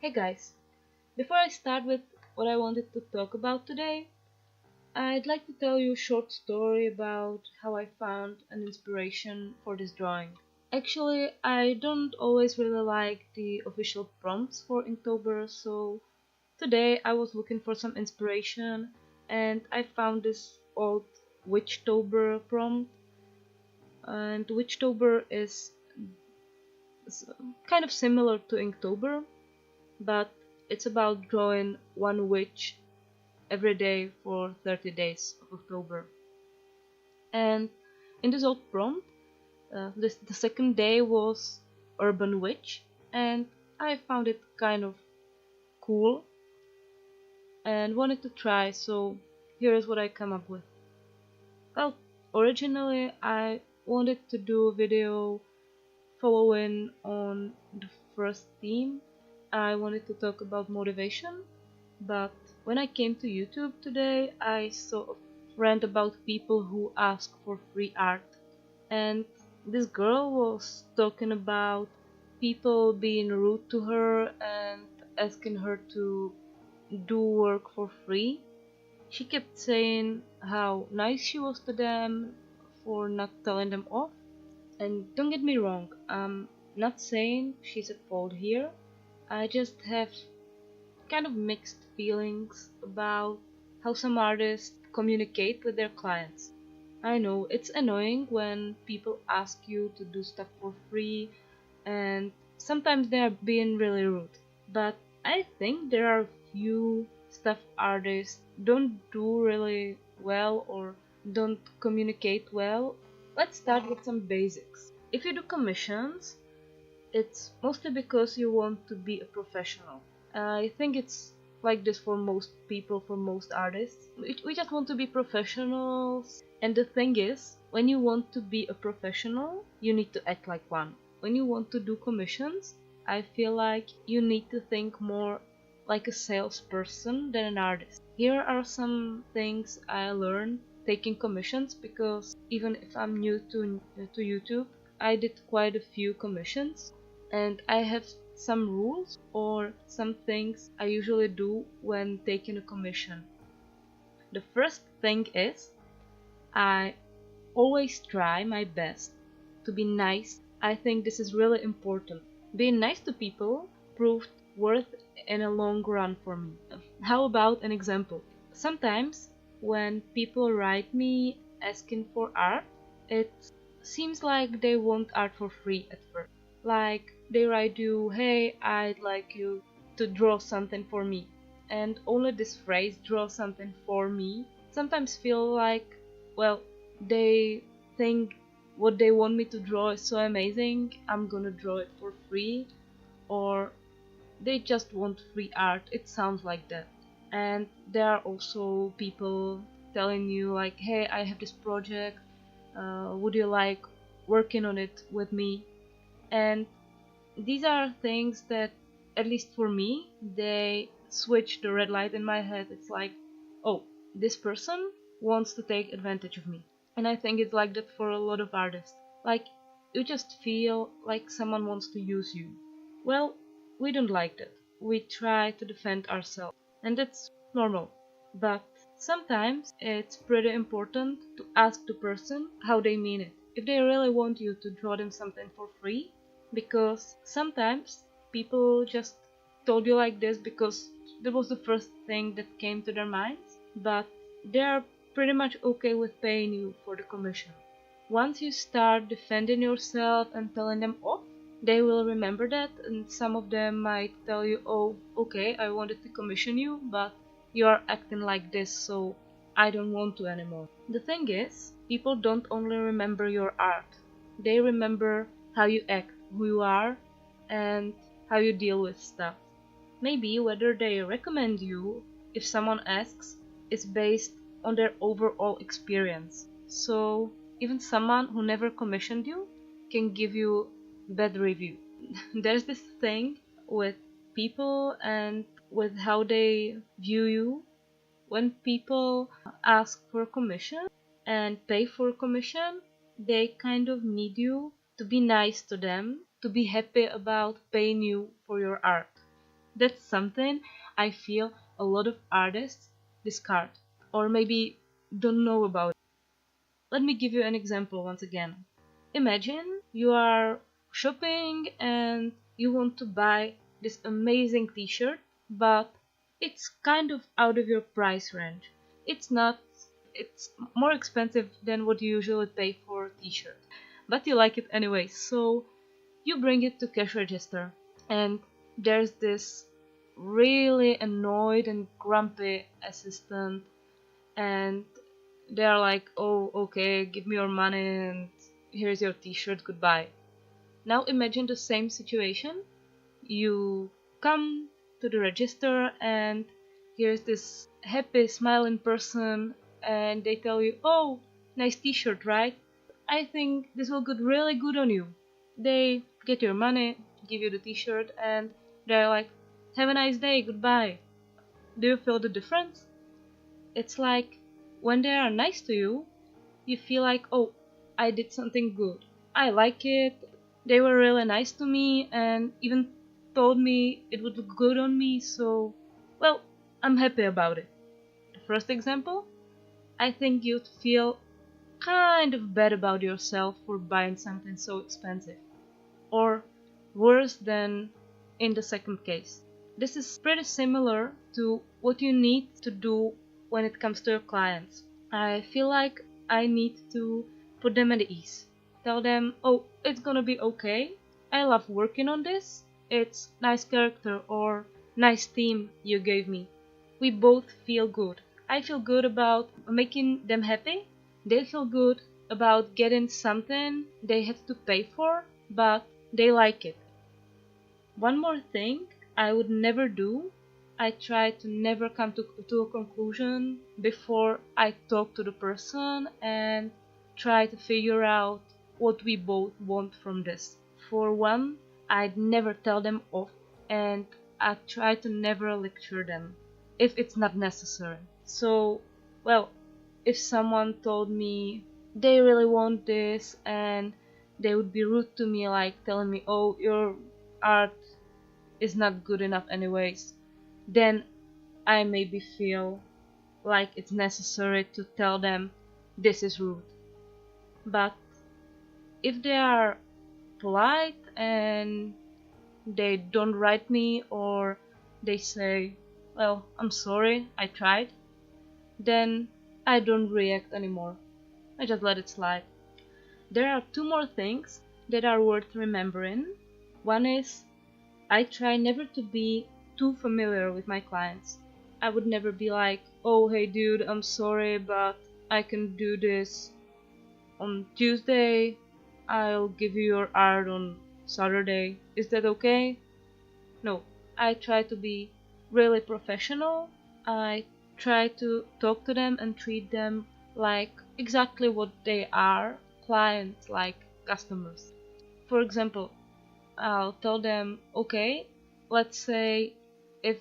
Hey guys, before I start with what I wanted to talk about today, I'd like to tell you a short story about how I found an inspiration for this drawing. Actually, I don't always really like the official prompts for Inktober, so today I was looking for some inspiration and I found this old Witchtober prompt. And Witchtober is s- kind of similar to Inktober, but it's about drawing one witch every day for 30 days of October. And in this old prompt, the second day was Urban Witch, and I found it kind of cool and wanted to try, so here's what I come up with. Well, originally I wanted to do a video following on the first theme. I wanted to talk about motivation, but when I came to YouTube today, I saw a rant about people who ask for free art. And this girl was talking about people being rude to her and asking her to do work for free. She kept saying how nice she was to them for not telling them off. And don't get me wrong, I'm not saying she's at fault here. I just have kind of mixed feelings about how some artists communicate with their clients. I know it's annoying when people ask you to do stuff for free and sometimes they are being really rude. But I think there are few stuff artists don't do really well or don't communicate well. Let's start with some basics. If you do commissions, it's mostly because you want to be a professional. I think it's like this for most people, for most artists. We just want to be professionals. And the thing is, when you want to be a professional, you need to act like one. When you want to do commissions, I feel like you need to think more like a salesperson than an artist. Here are some things I learned taking commissions because even if I'm new to YouTube, I did quite a few commissions and I have some rules or some things I usually do when taking a commission. The first thing is I always try my best to be nice. I think this is really important. Being nice to people proved worth in a long run for me. How about an example? Sometimes when people write me asking for art, it seems like they want art for free at first. Like they write you, hey, I'd like you to draw something for me. And only this phrase, draw something for me, sometimes feel like, well, they think what they want me to draw is so amazing, I'm gonna draw it for free, or they just want free art. It sounds like that. And there are also people telling you, like, hey, I have this project, would you like working on it with me? And these are things that, at least for me, they switch the red light in my head. It's like, oh, this person wants to take advantage of me. And I think it's like that for a lot of artists. Like, you just feel like someone wants to use you. Well, we don't like that. We try to defend ourselves. And that's normal. But sometimes it's pretty important to ask the person how they mean it. If they really want you to draw them something for free, because sometimes people just told you like this because that was the first thing that came to their minds, but they are pretty much okay with paying you for the commission. Once you start defending yourself and telling them off, they will remember that, and some of them might tell you, oh, okay, I wanted to commission you, but you are acting like this, so I don't want to anymore. The thing is, people don't only remember your art, they remember how you act, who you are, and how you deal with stuff. Maybe whether they recommend you, if someone asks, is based on their overall experience. So even someone who never commissioned you can give you bad review. There's this thing with people and with how they view you. When people ask for a commission and pay for a commission, they kind of need you to be nice to them, to be happy about paying you for your art. That's something I feel a lot of artists discard or maybe don't know about. Let me give you an example once again. Imagine you are shopping and you want to buy this amazing t-shirt, but it's kind of out of your price range. It's not, it's more expensive than what you usually pay for a t-shirt, but you like it anyway, so you bring it to cash register and there's this really annoyed and grumpy assistant and they're like, oh, okay, give me your money and here's your t-shirt, goodbye. Now imagine the same situation. You come to the register and here's this happy, smiling person and they tell you, oh, nice t-shirt, right? I think this will look really good on you. They get your money, give you the t-shirt and they're like, have a nice day, goodbye. Do you feel the difference? It's like when they are nice to you, you feel like, oh, I did something good. I like it. They were really nice to me and even told me it would look good on me, so, well, I'm happy about it. The first example, I think you'd feel kind of bad about yourself for buying something so expensive. Or worse than in the second case. This is pretty similar to what you need to do when it comes to your clients. I feel like I need to put them at ease. Tell them, oh, it's gonna be okay. I love working on this. It's nice character or nice theme you gave me. We both feel good. I feel good about making them happy. They feel good about getting something they had to pay for, but they like it. One more thing I would never do, I try to never come to a conclusion before I talk to the person and try to figure out what we both want from this. For one, I'd never tell them off and I try to never lecture them if it's not necessary. So, well, if someone told me they really want this and they would be rude to me, like telling me, oh, your art is not good enough anyways, then I maybe feel like it's necessary to tell them this is rude. But if they are polite and they don't write me or they say, well, I'm sorry, I tried, then I don't react anymore. I just let it slide. There are two more things that are worth remembering. One is I try never to be too familiar with my clients. I would never be like, oh, hey dude, I'm sorry, but I can do this on Tuesday. I'll give you your art on Saturday. Is that okay? No, I try to be really professional. I try to talk to them and treat them like exactly what they are, clients, like customers. For example, I'll tell them, okay, let's say if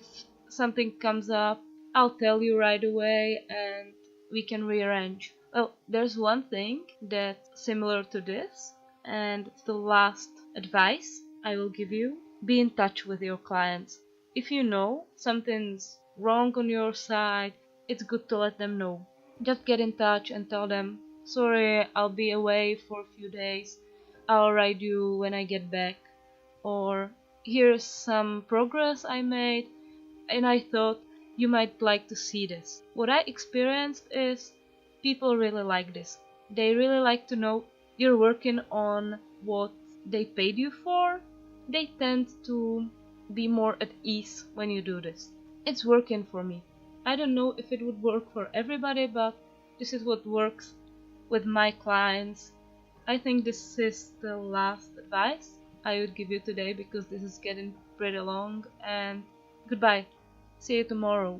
something comes up, I'll tell you right away and we can rearrange. Well, there's one thing that's similar to this, and it's the last advice I will give you. Be in touch with your clients. If you know something's wrong on your side, it's good to let them know. Just get in touch and tell them, sorry, I'll be away for a few days. I'll write you when I get back. Or here's some progress I made and I thought you might like to see this. What I experienced is people really like this. They really like to know you're working on what they paid you for. They tend to be more at ease when you do this. It's working for me. I don't know if it would work for everybody, but this is what works with my clients. I think this is the last advice I would give you today because this is getting pretty long, and goodbye. See you tomorrow.